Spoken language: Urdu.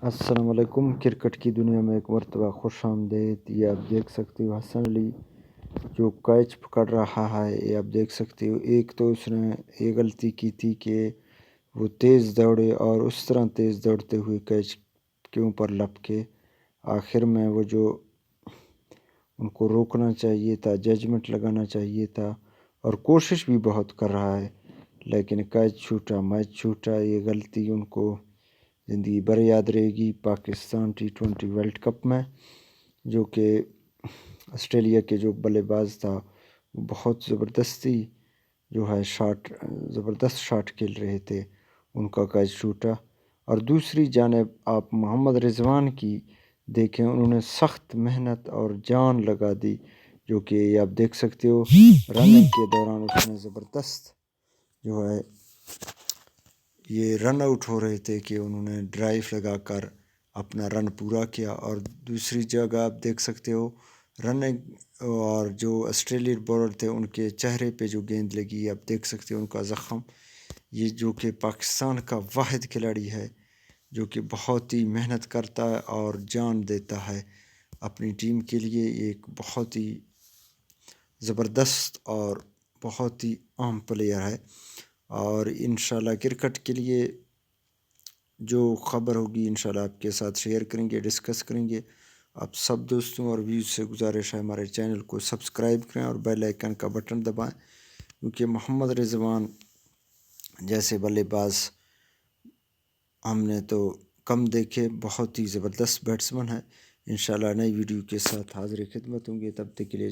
السلام علیکم۔ کرکٹ کی دنیا میں ایک مرتبہ خوش آمدید۔ یہ آپ دیکھ سکتے ہو حسن علی جو کیچ پکڑ رہا ہے، یہ آپ دیکھ سکتے ہو۔ ایک تو اس نے یہ غلطی کی تھی کہ وہ تیز دوڑے اور اس طرح تیز دوڑتے ہوئے کیچ کے اوپر لپکے، آخر میں وہ جو ان کو روکنا چاہیے تھا، ججمنٹ لگانا چاہیے تھا، اور کوشش بھی بہت کر رہا ہے لیکن کیچ چھوٹا، میچ چھوٹا۔ یہ غلطی ان کو زندگی بھر یاد رہے گی۔ پاکستان T20 ورلڈ کپ میں جو کہ آسٹریلیا کے جو بلے باز تھا وہ بہت زبردست شاٹ کھیل رہے تھے، ان کا کیچ چھوٹا۔ اور دوسری جانب آپ محمد رضوان کی دیکھیں، انہوں نے سخت محنت اور جان لگا دی، جو کہ آپ دیکھ سکتے ہو رننگ کے دوران اس نے زبردست جو ہے یہ رن آؤٹ ہو رہے تھے کہ انہوں نے ڈرائیو لگا کر اپنا رن پورا کیا۔ اور دوسری جگہ آپ دیکھ سکتے ہو رننگ، اور جو آسٹریلین بالر تھے ان کے چہرے پہ جو گیند لگی، آپ دیکھ سکتے ہو ان کا زخم۔ یہ جو کہ پاکستان کا واحد کھلاڑی ہے جو کہ بہت ہی محنت کرتا ہے اور جان دیتا ہے اپنی ٹیم کے لیے، ایک بہت ہی زبردست اور بہت ہی اہم پلیئر ہے۔ اور انشاءاللہ کرکٹ کے لیے جو خبر ہوگی انشاءاللہ آپ کے ساتھ شیئر کریں گے، ڈسکس کریں گے۔ آپ سب دوستوں اور ویوز سے گزارش ہے ہمارے چینل کو سبسکرائب کریں اور بیل آئیکن کا بٹن دبائیں، کیونکہ محمد رضوان جیسے بلے باز ہم نے تو کم دیکھے، بہت ہی زبردست بیٹسمن ہے۔ انشاءاللہ نئی ویڈیو کے ساتھ حاضر خدمت ہوں گے، تب تک کے لیے